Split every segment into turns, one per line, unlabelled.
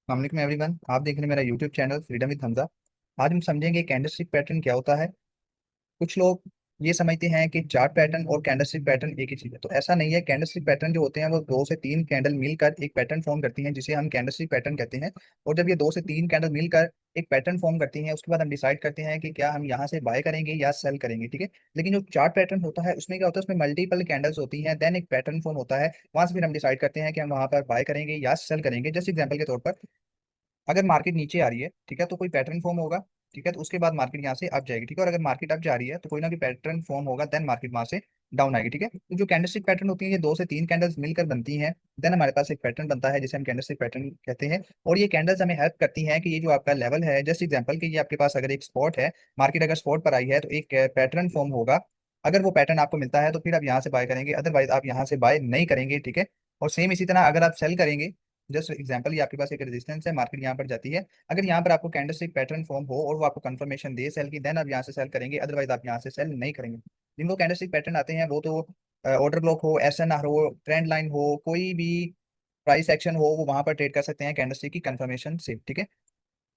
अस्सलाम एवरीवन, आप देख रहे हैं मेरा YouTube channel freedom with Hamza. आज हम समझेंगे कैंडलस्टिक पैटर्न क्या होता है। कुछ लोग ये समझते हैं कि चार्ट पैटर्न और कैंडलस्टिक पैटर्न एक ही चीज है, तो ऐसा नहीं है। कैंडलस्टिक पैटर्न जो होते हैं वो दो से तीन कैंडल मिलकर एक पैटर्न फॉर्म करती हैं, जिसे हम कैंडलस्टिक पैटर्न कहते हैं। और जब ये दो से तीन कैंडल मिलकर एक पैटर्न फॉर्म करती हैं, उसके बाद हम डिसाइड करते हैं कि क्या हम यहाँ से बाय करेंगे या सेल करेंगे, ठीक है। लेकिन जो चार्ट पैटर्न होता है उसमें क्या होता है, उसमें मल्टीपल कैंडल्स होती हैं, देन एक पैटर्न फॉर्म होता है। वहां से फिर हम डिसाइड करते हैं कि हम वहां पर बाय करेंगे या सेल करेंगे। जैसे एग्जाम्पल के तौर पर, अगर मार्केट नीचे आ रही है, ठीक है, तो कोई पैटर्न फॉर्म होगा, ठीक है, तो उसके बाद मार्केट यहाँ से अप जाएगी, ठीक है। और अगर मार्केट अप जा रही है तो कोई ना कोई पैटर्न फॉर्म होगा, देन मार्केट वहां से डाउन आएगी, ठीक है। तो जो कैंडलस्टिक पैटर्न होती है ये दो से तीन कैंडल्स मिलकर बनती हैं, देन हमारे पास एक पैटर्न बनता है जिसे हम कैंडलस्टिक पैटर्न कहते हैं। और ये कैंडल्स हमें हेल्प करती हैं कि ये जो आपका लेवल है, जस्ट एग्जाम्पल कि ये आपके पास अगर एक स्पॉट है, मार्केट अगर स्पॉट पर आई है तो एक पैटर्न फॉर्म होगा। अगर वो पैटर्न आपको मिलता है तो फिर आप यहाँ से बाय करेंगे, अदरवाइज आप यहाँ से बाय नहीं करेंगे, ठीक है। और सेम इसी तरह अगर आप सेल करेंगे, जस्ट एग्जाम्पल ये आपके पास एक रेजिस्टेंस है, मार्केट यहाँ पर जाती है, अगर यहाँ पर आपको कैंडलस्टिक पैटर्न फॉर्म हो और वो आपको कंफर्मेशन दे सेल की, देन आप यहाँ से सेल करेंगे, अदरवाइज आप यहाँ से सेल नहीं करेंगे। जिनको कैंडलस्टिक पैटर्न आते हैं वो तो ऑर्डर ब्लॉक हो, एसएनआर हो, ट्रेंड लाइन हो, कोई भी प्राइस एक्शन हो, वो वहां पर ट्रेड कर सकते हैं कैंडलस्टिक की कंफर्मेशन से, ठीक है।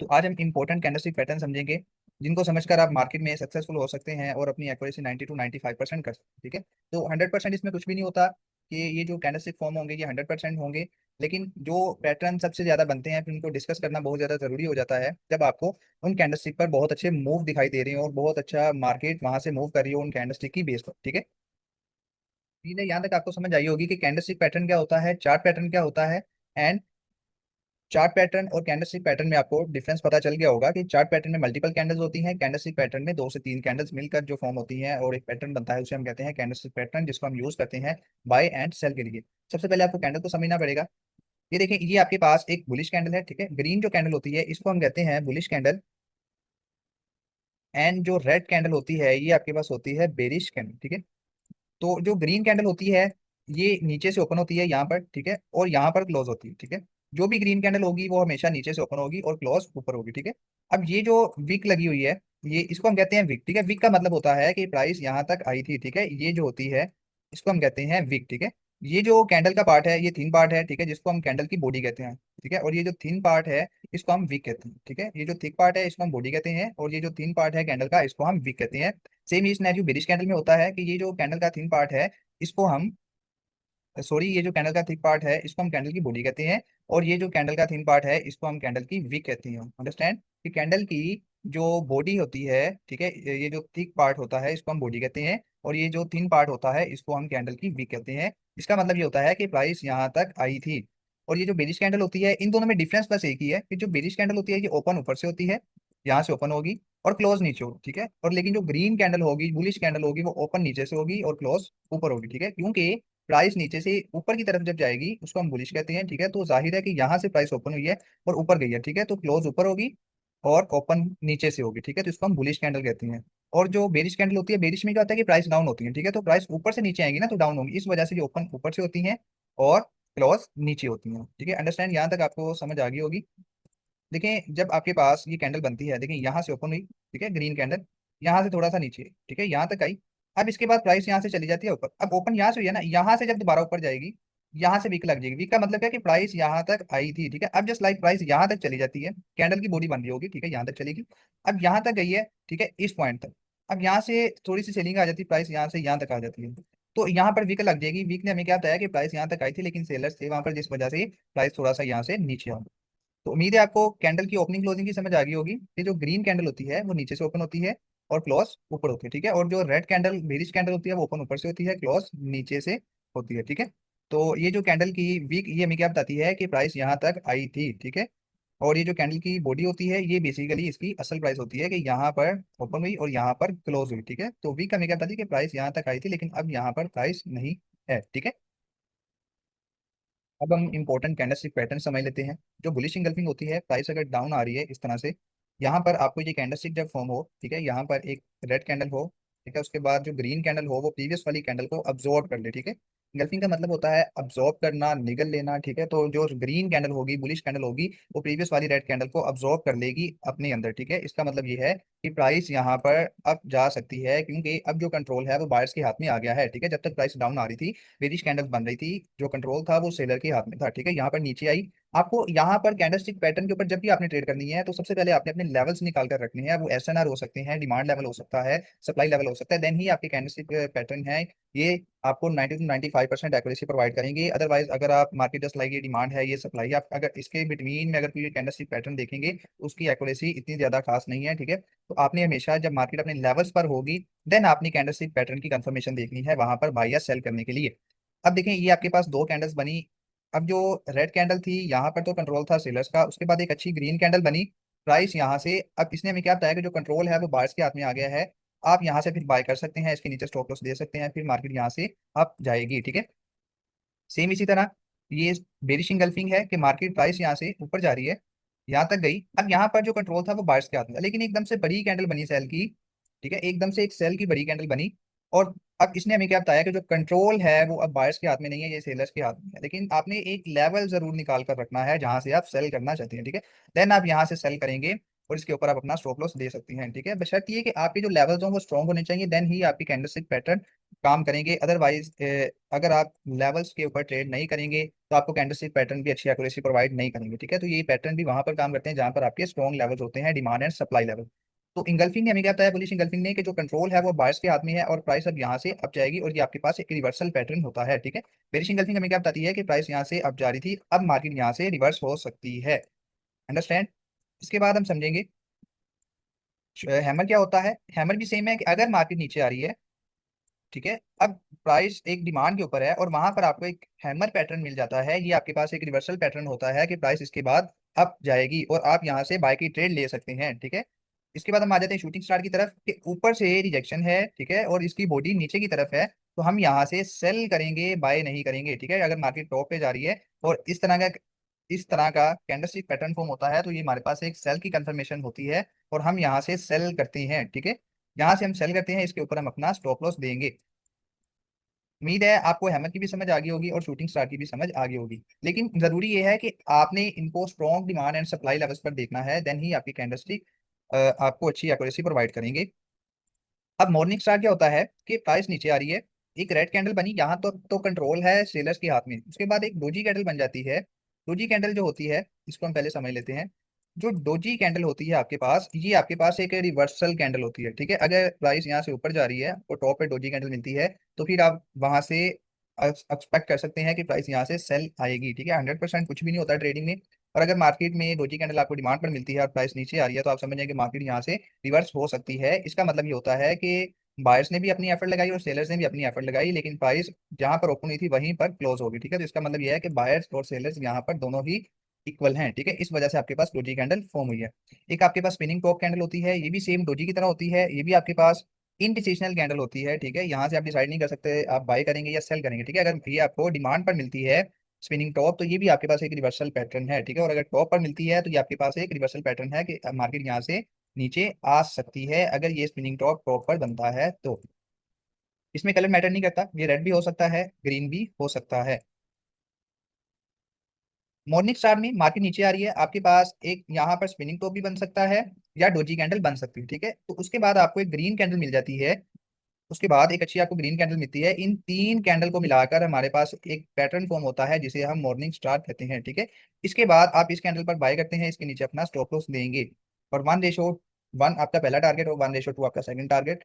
तो आज हम इंपॉर्टेंट कैंडलस्टिक पैटर्न समझेंगे, जिनको समझकर आप मार्केट में सक्सेसफुल हो सकते हैं और अपनी एक्यूरेसी 90 to 95% कर सकते हैं, ठीक है। तो 100% इसमें कुछ भी नहीं होता कि ये जो कैंडलस्टिक फॉर्म होंगे ये 100% होंगे। लेकिन जो पैटर्न सबसे ज्यादा बनते हैं फिर उनको डिस्कस करना बहुत ज्यादा जरूरी हो जाता है, जब आपको उन कैंडलस्टिक पर बहुत अच्छे मूव दिखाई दे रहे हो और बहुत अच्छा मार्केट वहां से मूव कर रही हो उन कैंडलस्टिक की बेस पर, ठीक है। ये यहाँ तक आपको समझ आई होगी कि कैंडलस्टिक पैटर्न क्या होता है, चार्ट पैटर्न क्या होता है। एंड चार्ट पैटर्न और कैंडलस्टिक पैटर्न में आपको डिफरेंस पता चल गया होगा कि चार्ट पैटर्न में मल्टीपल कैंडल्स होती हैं, कैंडलस्टिक पैटर्न में दो से तीन कैंडल्स मिलकर जो फॉर्म होती हैं और एक पैटर्न बनता है, उसे हम कहते हैं कैंडलस्टिक पैटर्न, जिसको हम यूज करते हैं बाय एंड सेल के लिए। सबसे पहले आपको कैंडल को समझना पड़ेगा। ये देखें, ये आपके पास एक बुलिश कैंडल है, ठीक है। ग्रीन जो कैंडल होती है इसको हम कहते हैं बुलिश कैंडल, एंड जो रेड कैंडल होती है ये आपके पास होती है बेरिश कैंडल, ठीक है। तो जो ग्रीन कैंडल होती है ये नीचे से ओपन होती है यहाँ पर, ठीक है, और यहाँ पर क्लोज होती है, ठीक है। जो भी ग्रीन कैंडल होगी वो हमेशा नीचे से ओपन होगी और क्लोज ऊपर होगी, ठीक है। अब ये जो विक लगी हुई है, ये इसको हम कहते हैं विक, ठीक है। विक का मतलब होता है कि प्राइस यहाँ तक आई थी, ठीक है, ये जो होती है इसको हम कहते हैं विक, ठीक है। ये जो कैंडल का पार्ट है ये थिन पार्ट है, ठीक है, जिसको हम कैंडल की बॉडी कहते हैं, ठीक है। और ये जो थिन पार्ट है इसको हम विक कहते हैं, ठीक है। ये जो थिक पार्ट है इसको हम बॉडी कहते हैं, और ये जो थिन पार्ट है कैंडल का इसको हम विक कहते हैं। सेम ये सिनेरियो बेरिश कैंडल में होता है कि ये जो कैंडल का थिन पार्ट है इसको हम, सॉरी, ये जो कैंडल का थिक पार्ट है इसको हम कैंडल की बॉडी कहते हैं, और ये जो कैंडल का थिन पार्ट है इसको हम कैंडल की विक कहते हैं। अंडरस्टैंड कि कैंडल की जो बॉडी होती है, ठीक है, ये जो थिक पार्ट होता है इसको हम बॉडी कहते हैं, और ये जो थिन पार्ट होता है इसको हम कैंडल की विक कहते हैं। इसका मतलब ये होता है कि प्राइस यहाँ तक आई थी। और ये जो बेरिश कैंडल होती है इन दोनों में डिफरेंस बस एक ही है कि जो बेरिश कैंडल होती है ये ओपन ऊपर से होती है, यहाँ से ओपन होगी और क्लोज नीचे होगी, ठीक है। और लेकिन जो ग्रीन कैंडल होगी, बुलिश कैंडल होगी, वो ओपन नीचे से होगी और क्लोज ऊपर होगी, ठीक है। क्योंकि प्राइस नीचे से ऊपर की तरफ जब जाएगी उसको हम बुलिश कहते हैं, ठीक है। तो जाहिर है कि यहाँ से प्राइस ओपन हुई है और ऊपर गई है, ठीक है, तो क्लोज ऊपर होगी और ओपन नीचे से होगी, ठीक है। तो इसको हम बुलिश कैंडल कहते हैं। और जो बेरिश कैंडल होती है, बेरिश में क्या होता है कि प्राइस डाउन होती है, ठीक है, तो प्राइस ऊपर से नीचे आएंगी ना तो डाउन होगी, इस वजह से ये ओपन ऊपर से होती हैं और क्लोज नीचे होती हैं, ठीक है। अंडरस्टैंड, यहाँ तक आपको समझ आ गई होगी। देखें, जब आपके पास ये कैंडल बनती है, देखें यहाँ से ओपन हुई, ठीक है, ग्रीन कैंडल, यहाँ से थोड़ा सा नीचे, ठीक है, यहाँ तक आई। अब इसके बाद प्राइस यहाँ से चली जाती है ऊपर, अब ओपन यहाँ से हुई है ना, यहाँ से जब दोबारा ऊपर जाएगी यहाँ से वीक लग जाएगी। वीक का मतलब क्या है कि प्राइस यहाँ तक आई थी, ठीक है। अब जस्ट लाइक प्राइस यहाँ तक चली जाती है, कैंडल की बॉडी बन रही होगी, ठीक है, यहाँ तक चलेगी। अब यहाँ तक गई है, ठीक है, इस पॉइंट तक। अब यहाँ से थोड़ी सी सेलिंग आ जाती है, प्राइस यहाँ से यहाँ तक आ जाती है, तो यहाँ पर वीक लग जाएगी। वीक ने हमें क्या बताया कि प्राइस यहाँ तक आई थी लेकिन सेलर्स थे वहां पर, जिस वजह से प्राइस थोड़ा सा यहाँ से नीचे आ। तो उम्मीद है आपको कैंडल की ओपनिंग क्लोजिंग की समझ आ गई होगी कि जो ग्रीन कैंडल होती है वो नीचे से ओपन होती है और क्लोज ऊपर होती है, ठीक है। और जो रेड कैंडल बेरिश कैंडल होती है वो ओपन ऊपर से होती है, क्लोज नीचे से होती है, ठीक है। तो ये जो कैंडल की वीक ये हमें क्या बताती है कि प्राइस यहाँ तक आई थी, ठीक है। और ये जो कैंडल की बॉडी होती है ये बेसिकली इसकी असल प्राइस होती है कि यहाँ पर ओपन हुई और यहाँ पर क्लोज हुई, ठीक है। तो वीक हमें क्या बताती है कि प्राइस यहाँ तक आई थी लेकिन अब यहाँ पर प्राइस नहीं है, ठीक है। अब हम इंपॉर्टेंट कैंडलस्टिक पैटर्न समझ लेते हैं। जो बुलिश इंगल्फिंग होती है, प्राइस अगर डाउन आ रही है इस तरह से, यहाँ पर आपको ये कैंडलस्टिक जब फॉर्म हो, ठीक है, यहाँ पर एक रेड कैंडल हो, ठीक है, उसके बाद जो ग्रीन कैंडल हो वो प्रीवियस वाली कैंडल को अब्जॉर्ब कर ले, ठीक है। इंगल्फिंग का मतलब होता है अब्जॉर्ब करना, निगल लेना, ठीक है। तो जो ग्रीन कैंडल होगी, बुलिश कैंडल होगी, वो प्रीवियस वाली रेड कैंडल को अब्जॉर्ब कर लेगी अपने अंदर, ठीक है। इसका मतलब ये है कि प्राइस यहाँ पर अब जा सकती है, क्योंकि अब जो कंट्रोल है वो बायर्स के हाथ में आ गया है। ठीक है, जब तक प्राइस डाउन आ रही थी, बेरिश कैंडल्स बन रही थी, जो कंट्रोल था वो सेलर के हाथ में था। ठीक है, यहाँ पर नीचे आई। आपको यहाँ पर कैंडलस्टिक पैटर्न के ऊपर जब भी आपने ट्रेड करनी है तो सबसे पहले आपने अपने लेवल्स निकाल कर रखने हैं। वो एसएनआर हो सकते हैं, डिमांड लेवल हो सकता है, सप्लाई लेवल हो सकता है, देन ही आपके कैंडलस्टिक पैटर्न है ये आपको 90 to 95% एक्यूरेसी प्रोवाइड करेंगे। अदरवाइज अगर आप मार्केट जस्ट लाइक ये डिमांड है, ये सप्लाई, आप अगर इसके बिटवीन में अगर कोई कैंडलस्टिक पैटर्न देखेंगे उसकी एक्यूरेसी इतनी ज्यादा खास नहीं है। ठीक है, तो आपने हमेशा जब मार्केट अपने लेवल्स पर होगी देन आपने कैंडलस्टिक पैटर्न की कंफर्मेशन देखनी है वहां पर बाय या सेल करने के लिए। अब देखें, ये आपके पास दो कैंडल्स बनी। अब जो रेड कैंडल थी यहाँ पर तो कंट्रोल था सेलर्स का, उसके बाद एक अच्छी ग्रीन कैंडल बनी। प्राइस यहाँ से, अब इसने हमें क्या बताया कि जो कंट्रोल है वो बायर्स के हाथ में आ गया है। आप यहाँ से फिर बाय कर सकते हैं, इसके नीचे स्टॉप लॉस दे सकते हैं, फिर मार्केट यहाँ से अप जाएगी। ठीक है, सेम इसी तरह ये बेरिश इंगल्फिंग है कि मार्केट प्राइस यहाँ से ऊपर जा रही है, यहाँ तक गई। अब यहाँ पर जो कंट्रोल था वो बायर्स के हाथ में था, लेकिन एकदम से बड़ी कैंडल बनी सेल की। ठीक है, एकदम से एक सेल की बड़ी कैंडल बनी। और अब इसने हमें क्या बताया कि जो कंट्रोल है वो अब बायर्स के हाथ में नहीं है, ये सेलर्स के हाथ में है। लेकिन आपने एक लेवल जरूर निकाल कर रखना है जहां से आप सेल करना चाहते हैं। ठीक है, देन आप यहाँ से सेल करेंगे और इसके ऊपर आप अपना स्टॉप लॉस दे सकते हैं। ठीक है, बशर्ते ये कि आपके जो लेवल्स हों वो स्ट्रॉन्ग होने चाहिए, देन ही आपकी कैंडलस्टिक पैटर्न काम करेंगे। अदरवाइज अगर आप लेवल्स के ऊपर ट्रेड नहीं करेंगे तो आपको कैंडलस्टिक पैटर्न भी अच्छी एक्यूरेसी प्रोवाइड नहीं करेंगे। ठीक है, तो ये पैटर्न भी वहां पर काम करते हैं जहां पर आपके स्ट्रॉन्ग लेवल्स होते हैं, डिमांड एंड सप्लाई लेवल। तो इंगल्फिंग ने हमें क्या बताया, बुलिश इंगल्फिंग ने, कि जो कंट्रोल है वो बायर्स के हाथ में है और प्राइस अब यहाँ से अप जाएगी और ये आपके पास एक रिवर्सल पैटर्न होता है। ठीक है, बेरिश इंगल्फिंग हमें क्या बताती है कि प्राइस यहाँ से अप जा रही थी, अब मार्केट यहाँ से रिवर्स हो सकती है। अंडरस्टैंड? इसके बाद हम समझेंगे हैमर क्या होता है। हैमर भी सेम है कि अगर मार्केट नीचे आ रही है, ठीक है, अब प्राइस एक डिमांड के ऊपर है और वहां पर आपको एक हैमर पैटर्न मिल जाता है, ये आपके पास एक रिवर्सल पैटर्न होता है कि प्राइस इसके बाद अप जाएगी और आप यहाँ से बाय की ट्रेड ले सकते हैं। ठीक है, इसके बाद हम आ जाते हैं शूटिंग स्टार की तरफ कि ऊपर से रिजेक्शन है, ठीक है, और इसकी बॉडी नीचे की तरफ है, तो हम यहाँ से सेल करेंगे, बाय नहीं करेंगे। ठीक है, अगर मार्केट टॉप पे जा रही है और इस तरह का कैंडलस्टिक पैटर्न फॉर्म होता है तो ये हमारे पास एक सेल की कंफर्मेशन होती है और हम यहाँ से सेल करते हैं। ठीक है, यहाँ से हम सेल करते हैं, इसके ऊपर हम अपना स्टॉप लॉस देंगे। उम्मीद है आपको हैमर की भी समझ आ गई होगी और शूटिंग स्टार की भी समझ आ गई होगी, लेकिन जरूरी ये है कि आपने इनको strong demand and supply levels पर देखना है, देन ही आपकी कैंडलस्टिक आपको अच्छी एक्यूरेसी प्रोवाइड करेंगे। अब मॉर्निंग स्टार क्या होता है कि प्राइस नीचे आ रही है, एक रेड कैंडल बनी, यहाँ तो कंट्रोल है सेलर्स के हाथ में। उसके बाद एक डोजी कैंडल बन जाती है। डोजी कैंडल जो होती है इसको हम पहले समझ लेते हैं। जो डोजी कैंडल होती है आपके पास, ये आपके पास एक रिवर्सल कैंडल होती है। ठीक है, अगर प्राइस यहाँ से ऊपर जा रही है और टॉप पे डोजी कैंडल मिलती है तो फिर आप वहां से एक्सपेक्ट कर सकते हैं कि प्राइस यहाँ से सेल आएगी। ठीक है, 100% कुछ भी नहीं होता ट्रेडिंग में। और अगर मार्केट में डोजी कैंडल आपको डिमांड पर मिलती है और प्राइस नीचे आ रही है तो आप समझ जाएं कि मार्केट यहाँ से रिवर्स हो सकती है। इसका मतलब ये होता है कि बायर्स ने भी अपनी एफर्ट लगाई और सेलर्स ने भी अपनी एफर्ट लगाई, लेकिन प्राइस जहां पर ओपन हुई थी वहीं पर क्लोज होगी। ठीक है, तो इसका मतलब ये है कि बायर्स और सेलर्स यहाँ पर दोनों ही इक्वल हैं। ठीक है, इस वजह से आपके पास डोजी कैंडल फॉर्म हुई है। एक आपके पास स्पिनिंग टॉप कैंडल होती है, ये भी सेम डोजी की तरह होती है, ये भी आपके पास इनडिसिशनल कैंडल होती है। ठीक है, यहाँ से आप डिसाइड नहीं कर सकते आप बाय करेंगे या सेल करेंगे। ठीक है, अगर ये आपको डिमांड पर मिलती है स्पिनिंग टॉप तो ये भी आपके पास एक रिवर्सल पैटर्न है। ठीक है, और अगर टॉप पर मिलती है तो ये आपके पास एक रिवर्सल पैटर्न है कि मार्केट यहाँ से नीचे आ सकती है अगर ये स्पिनिंग टॉप टॉप पर बनता है तो। इसमें कलर मैटर नहीं करता, ये रेड भी हो सकता है, ग्रीन भी हो सकता है। मॉर्निंग स्टार में मार्केट नीचे आ रही है, आपके पास एक यहाँ पर स्पिनिंग टॉप भी बन सकता है या डोजी कैंडल बन सकती है। ठीक है, तो उसके बाद आपको एक ग्रीन कैंडल मिल जाती है। उसके बाद एक अच्छी आपको ग्रीन कैंडल मिलती है। इन तीन कैंडल को मिलाकर हमारे पास एक पैटर्न फॉर्म होता है जिसे हम मॉर्निंग स्टार कहते हैं। ठीक है, इसके बाद आप इस कैंडल पर बाय करते हैं, इसके नीचे अपना स्टॉप लॉस देंगे और 1:1 आपका पहला टारगेट और 1:2 आपका सेकंड टारगेट।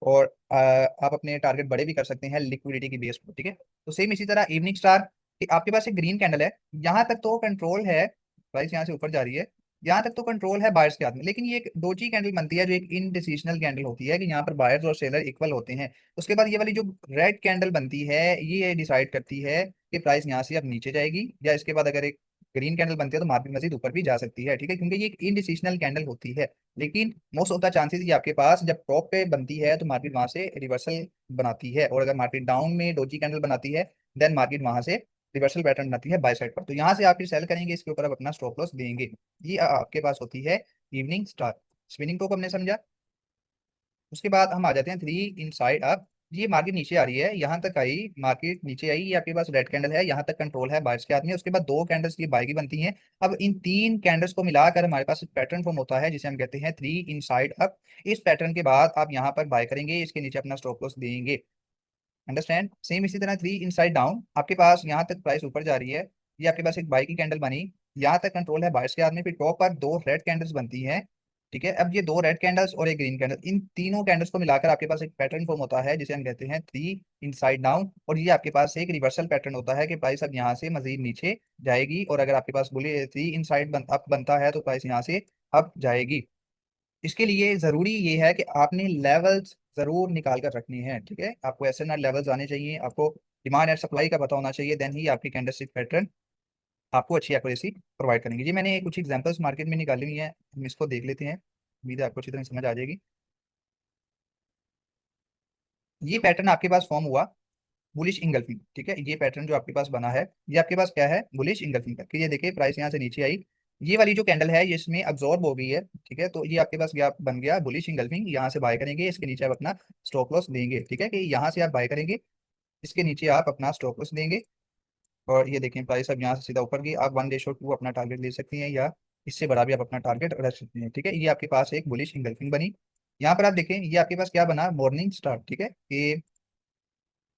और आप अपने टारगेट बड़े भी कर सकते हैं लिक्विडिटी की बेस पर। ठीक है, तो सेम इसी तरह इवनिंग स्टार कि आपके पास एक ग्रीन कैंडल है, यहाँ तक तो कंट्रोल है, प्राइस यहाँ से ऊपर जा रही है, यहाँ तक तो कंट्रोल है बायर्स के हाथ में, लेकिन ये एक डोजी कैंडल बनती है जो एक इनडिसिशनल कैंडल होती है कि यहाँ पर बायर्स और सेलर इक्वल होते हैं। उसके बाद ये वाली जो रेड कैंडल बनती है ये डिसाइड करती है कि प्राइस यहाँ से अब नीचे जाएगी, या इसके बाद अगर एक ग्रीन कैंडल बनती है तो मार्केट मजीद ऊपर भी जा सकती है। ठीक है, क्योंकि ये एक इनडिसिशनल कैंडल होती है। लेकिन मोस्ट ऑफ द चांसेस ये आपके पास जब टॉप पे बनती है तो मार्केट वहां से रिवर्सल बनाती है, और अगर मार्केट डाउन में डोजी कैंडल बनाती है देन मार्केट वहां से रिवर्सल पैटर्न बनाती है बाय साइड पर, तो यहाँ से आप फिर सेल करेंगे, इसके ऊपर आप अपना स्टॉप लॉस देंगे। ये आपके पास होती है इवनिंग स्टार। स्पिनिंग टॉप हमने समझा। उसके बाद हम आ जाते हैं थ्री इन साइड अप। ये मार्केट नीचे आ रही है, यहाँ तक आई, मार्केट नीचे आई, ये आपके पास रेड कैंडल है, यहाँ तक कंट्रोल है बायर्स के हाथ में, उसके बाद दो कैंडल्स की बाय की बनती हैं। अब इन तीन कैंडल्स को मिलाकर हमारे पास एक पैटर्न फॉर्म होता है जिसे हम कहते हैं थ्री इनसाइड अप। इस पैटर्न के बाद आप यहाँ पर बाय करेंगे, इसके नीचे अपना स्टॉप लॉस देंगे। अंडरस्टैंड। सेम इसी तरह थ्री इनसाइड डाउन, आपके पास यहाँ तक प्राइस ऊपर जा रही है, ये आपके पास एक बाई की कैंडल बनी, यहाँ तक कंट्रोल है बायर्स के हाथ में, फिर टॉप पर दो रेड कैंडल्स बनती हैं। ठीक है, अब ये दो रेड कैंडल्स और एक ग्रीन कैंडल, इन तीनों कैंडल्स को मिलाकर आपके पास एक पैटर्न फॉर्म होता है जिसे हम कहते हैं थ्री इनसाइड डाउन। और ये आपके पास एक रिवर्सल पैटर्न होता है कि प्राइस अब यहाँ से मजीद नीचे जाएगी, और अगर आपके पास बोले थ्री इनसाइड अप बनता है तो प्राइस यहाँ से अप जाएगी। इसके लिए जरूरी ये है कि आपने लेवल्स जरूर निकाल कर रखनी है। ठीक है, आपको ऐसे ना लेवल्स आने चाहिए, आपको डिमांड एंड सप्लाई का पता होना चाहिए, देन ही आपकी कैंडलस्टिक पैटर्न आपको अच्छी एक्यूरेसी प्रोवाइड करेंगे। जी मैंने कुछ एग्जांपल्स मार्केट में निकाली हुई हैं, हम इसको देख लेते हैं, उम्मीद है आपको अच्छी तरह समझ आ जाएगी। ये पैटर्न आपके पास फॉर्म हुआ बुलिश इंगल्फिंग। ठीक है, ये पैटर्न जो आपके पास बना है, ये आपके पास क्या है, बुलिश इंगल्फिंग का, कि ये देखिए प्राइस यहाँ से नीचे आई, ये वाली जो कैंडल है ये इसमें अब्जॉर्ब हो गई है। ठीक है, तो ये आपके पास गैप बन गया बुलिश इंगल्फिंग, यहाँ से बाय करेंगे, इसके नीचे आप अपना स्टॉप लॉस देंगे। ठीक है, कि यहाँ से आप बाय करेंगे, इसके नीचे आप अपना स्टॉप लॉस देंगे, और ये देखें प्राइस अब यहाँ से सीधा ऊपर गई। आप 1/2 अपना टारगेट ले सकती हैं, या इससे बड़ा भी आप अपना टारगेट रख सकते हैं। ठीक है, ये आपके पास एक बुलिश इंगल्फिंग बनी। यहाँ पर आप देखें ये आपके पास क्या बना, मॉर्निंग स्टार। ठीक है, कि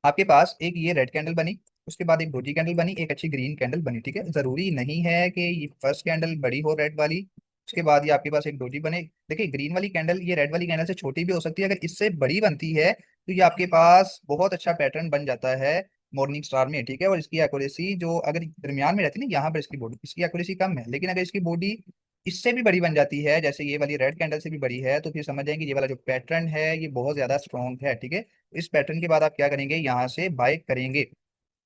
आपके पास एक ये रेड कैंडल बनी, उसके बाद एक डोजी कैंडल बनी, एक अच्छी ग्रीन कैंडल बनी। ठीक है, जरूरी नहीं है कि ये फर्स्ट कैंडल बड़ी हो रेड वाली, उसके बाद ये आपके पास एक डोजी बने। देखिए ग्रीन वाली कैंडल ये रेड वाली कैंडल से छोटी भी हो सकती है, अगर इससे बड़ी बनती है तो ये आपके पास बहुत अच्छा पैटर्न बन जाता है मॉर्निंग स्टार में। ठीक है, और इसकी एक्यूरेसी जो अगर दरमियान में रहती है ना, यहाँ पर इसकी बॉडी, इसकी एक्यूरेसी कम है, लेकिन अगर इसकी बॉडी इससे भी बड़ी बन जाती है, जैसे ये वाली रेड कैंडल से भी बड़ी है, तो फिर समझ जाएंगे ये वाला जो पैटर्न है ये बहुत ज्यादा स्ट्रॉन्ग है। ठीक है, इस पैटर्न के बाद आप क्या करेंगे, यहाँ से बाय करेंगे,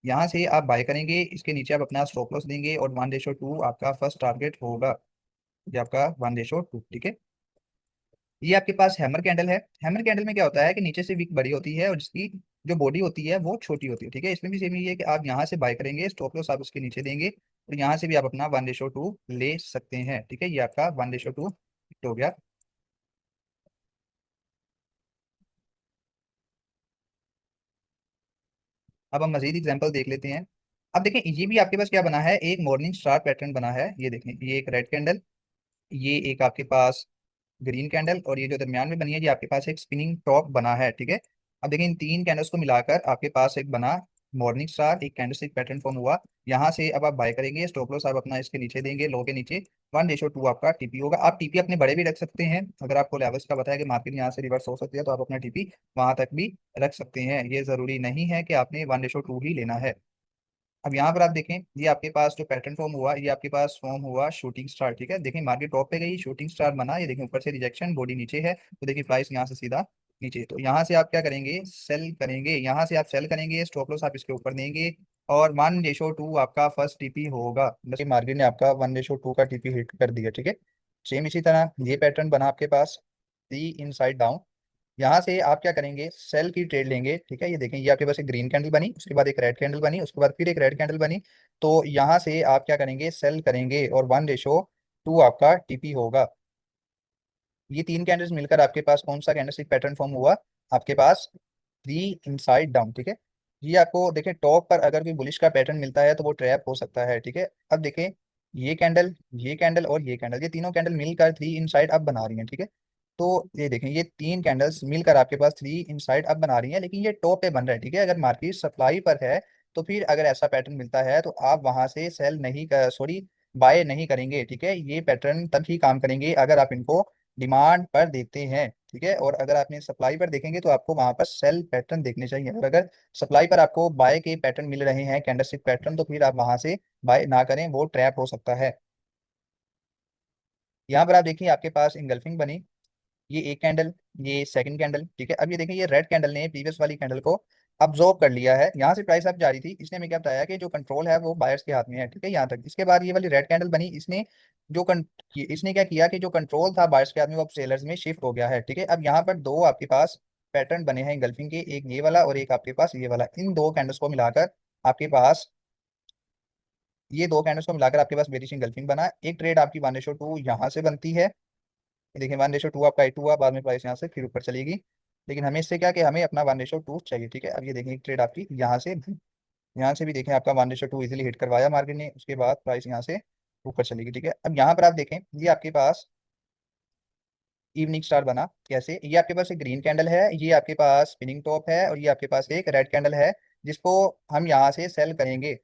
यहाँ से आप बाय करेंगे, इसके नीचे आप अपना स्टॉप लॉस देंगे, और 1/2 आपका फर्स्ट टारगेट होगा, ये आपका 1/2। ठीक है, ये आपके पास हैमर कैंडल है। हैमर कैंडल में क्या होता है कि नीचे से विक बड़ी होती है और जिसकी जो बॉडी होती है वो छोटी होती है। ठीक है, इसमें भी सेम ये है कि आप यहाँ से बाय करेंगे, स्टॉप लॉस आप उसके नीचे देंगे, और यहाँ से भी आप अपना 1/2 ले सकते हैं। ठीक है, ये आपका 1/2 हो गया। अब हम मजीद एग्जांपल देख लेते हैं। अब देखें ये भी आपके पास क्या बना है, एक मॉर्निंग स्टार पैटर्न बना है, ये देखें ये एक रेड कैंडल, ये एक आपके पास ग्रीन कैंडल, और ये जो दरमियान में बनी है ये आपके पास एक स्पिनिंग टॉप बना है। ठीक है, अब देखिए इन तीन कैंडल्स को मिलाकर आपके पास एक बना मॉर्निंग स्टार, एक कैंडलस्टिक पैटर्न फॉर्म हुआ। यहाँ से अब आप बाय करेंगे, स्टॉप लॉस आप अपना इसके नीचे देंगे, लो के नीचे 1/2 आपका टीपी होगा। आप टीपी अपने बड़े भी रख सकते हैं, अगर आपको लेवल्स का पता है कि मार्केट यहाँ से रिवर्स हो सकती है तो आप अपना टीपी वहां तक भी रख सकते हैं, ये जरूरी नहीं है कि आपने 1/2 ही लेना है। अब यहाँ पर आप देखें ये आपके पास जो पैटर्न फॉर्म हुआ, ये आपके पास फॉर्म हुआ शूटिंग स्टार। ठीक है, देखें मार्केट टॉप पे गई, शूटिंग स्टार बना, ये देखें ऊपर से रिजेक्शन, बॉडी नीचे है, तो देखिए प्राइस यहाँ से सीधा नीचे, तो यहाँ से आप क्या करेंगे, सेल करेंगे, यहाँ से आप सेल करेंगे, स्टॉप लॉस आप इसके ऊपर देंगे, और 1/2 आपका फर्स्ट टीपी होगा। जैसे मार्केट ने आपका 1/2 का टीपी हिट कर दिया। ठीक है, सेम इसी तरह ये पैटर्न बना आपके पास दी इन साइड डाउन, यहाँ से आप क्या करेंगे, सेल की ट्रेड लेंगे। ठीक है, ये देखें ये आपके पास एक ग्रीन कैंडल बनी, उसके बाद एक रेड कैंडल बनी, उसके बाद फिर एक रेड कैंडल बनी, तो यहाँ से आप क्या करेंगे, सेल करेंगे, और 1/2 आपका टीपी होगा। ये तीन कैंडल्स मिलकर आपके पास कौन सा कैंडलस्टिक पैटर्न फॉर्म हुआ, आपके पास थ्री इनसाइड डाउन। ठीक है, ये आपको देखें टॉप पर अगर कोई बुलिश का पैटर्न मिलता है तो वो ट्रैप हो सकता है। ठीक है, अब देखें ये कैंडल, ये कैंडल और ये कैंडल, ये तीनों कैंडल मिलकर थ्री इनसाइड अप बना रही हैं। ठीक है, तो ये देखें ये तीन कैंडल्स मिलकर आपके पास थ्री इनसाइड अप बना रही हैं, लेकिन ये टॉप पे बन रहा है। ठीक है, अगर मार्केट सप्लाई पर है तो फिर अगर ऐसा पैटर्न मिलता है तो आप वहां से सेल नहीं कर, सॉरी बाय नहीं करेंगे। ठीक है, ये पैटर्न तब ही काम करेंगे अगर आप इनको डिमांड पर देते हैं। ठीक है, और अगर आपने सप्लाई पर देखेंगे तो आपको वहां पर सेल पैटर्न देखने चाहिए, और अगर सप्लाई पर आपको बाय के पैटर्न मिल रहे हैं, कैंडलस्टिक पैटर्न, तो फिर आप वहां से बाय ना करें, वो ट्रैप हो सकता है। यहाँ पर आप देखिए आपके पास इंगल्फिंग बनी, ये एक कैंडल, ये सेकंड कैंडल। ठीक है, अब ये देखिए ये रेड कैंडल ने प्रीवियस वाली कैंडल को अब्जॉर्ब कर लिया है, यहाँ से प्राइस अप जा रही थी, इसने हमें क्या बताया कि जो कंट्रोल है वो बायर्स के हाथ में है। ठीक है, यहाँ तक, इसके बाद ये वाली रेड कैंडल बनी, इसने क्या किया कि जो कंट्रोल था बायर्स के हाथ में वो अब सेलर्स में शिफ्ट हो गया है। ठीक है, अब यहाँ पर दो आपके पास पैटर्न बने हैं इंगल्फिंग के, एक ये वाला और एक आपके पास ये वाला, इन दो कैंडल्स को मिलाकर आपके पास, ये दो कैंडल्स को मिलाकर आपके पास बेरिश इंगल्फिंग बना। एक ट्रेड आपकी 1/2 यहाँ से बनती है, ये देखिए 1/2 आपका 2 हुआ, बाद में प्राइस यहाँ से फिर ऊपर चलेगी। लेकिन हमें इससे क्या कि हमें अपना 1:2 चाहिए, ठीक है। अब ये देखें एक ट्रेड आपकी यहाँ से भी देखें, आपका 1:2 इजीली हिट करवाया मार्केट ने, उसके बाद प्राइस यहाँ से ऊपर चलेगी, ठीक है। अब यहाँ पर आप देखें, ये आपके पास इवनिंग स्टार बना कैसे, ये आपके पास एक ग्रीन कैंडल है, ये आपके पास स्पिनिंग टॉप है, और ये आपके पास एक रेड कैंडल है, जिसको हम यहाँ से सेल करेंगे।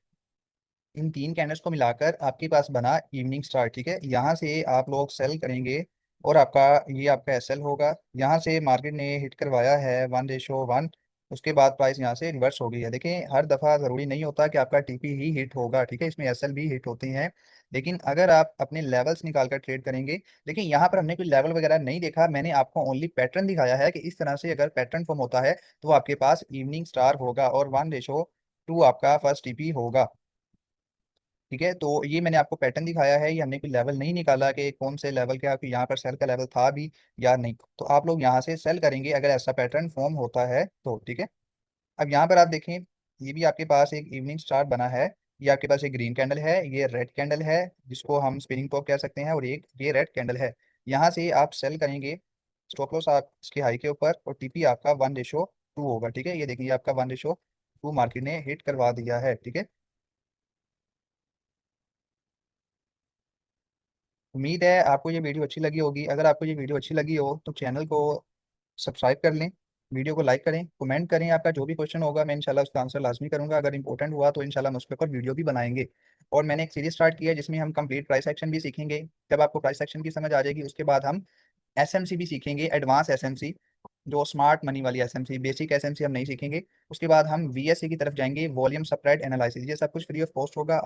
इन तीन कैंडल्स को मिलाकर आपके पास बना इवनिंग स्टार, ठीक है। यहाँ से आप लोग सेल करेंगे और आपका ये आपका एसएल होगा। यहाँ से मार्केट ने हिट करवाया है 1:1, उसके बाद प्राइस यहाँ से रिवर्स हो गई है। देखें हर दफ़ा ज़रूरी नहीं होता कि आपका टीपी ही हिट होगा, ठीक है, इसमें एसएल भी हिट होती हैं। लेकिन अगर आप अपने लेवल्स निकाल कर ट्रेड करेंगे, देखिए यहाँ पर हमने कोई लेवल वगैरह नहीं देखा, मैंने आपको ओनली पैटर्न दिखाया है कि इस तरह से अगर पैटर्न फॉर्म होता है तो आपके पास इवनिंग स्टार होगा और 1:2 आपका फर्स्ट टीपी होगा, ठीक है। तो ये मैंने आपको पैटर्न दिखाया है, ये हमने कोई लेवल नहीं निकाला कि कौन से लेवल का कि यहाँ पर सेल का लेवल था भी या नहीं। तो आप लोग यहाँ से सेल करेंगे अगर ऐसा पैटर्न फॉर्म होता है तो, ठीक है। अब यहाँ पर आप देखें, ये भी आपके पास एक इवनिंग स्टार बना है, ये आपके पास एक ग्रीन कैंडल है, ये रेड कैंडल है जिसको हम स्पिनिंग टॉप कह सकते हैं, और एक ये रेड कैंडल है। यहाँ से आप सेल करेंगे, स्टॉप लॉस आप इसके हाई के ऊपर, और टीपी आपका 1:2 होगा, ठीक है। ये देखिए आपका 1:2 मार्केट ने हिट करवा दिया है, ठीक है। उम्मीद है आपको ये वीडियो अच्छी लगी होगी। अगर आपको ये वीडियो अच्छी लगी हो तो चैनल को सब्सक्राइब कर लें, वीडियो को लाइक करें, कमेंट करें, आपका जो भी क्वेश्चन होगा मैं इंशाल्लाह उसका आंसर लाजमी करूंगा। अगर इंपॉर्टेंट हुआ तो इंशाल्लाह हम उस पर ऊपर वीडियो भी बनाएंगे। और मैंने एक सीरीज स्टार्ट किया है जिसमें हम कंप्लीट प्राइस एक्शन भी सीखेंगे। जब आपको प्राइस एक्शन की समझ आ जाएगी उसके बाद हम एसएमसी भी सीखेंगे, एडवांस एसएमसी, जो स्मार्ट मनी वाली एसएमसी, बेसिक एसएमसी हम नहीं सीखेंगे। उसके बाद हम वीएसए की तरफ जाएंगे, वॉल्यूम स्प्रेड एनालिसिस, ये सब कुछ फ्री ऑफ कॉस्ट होगा।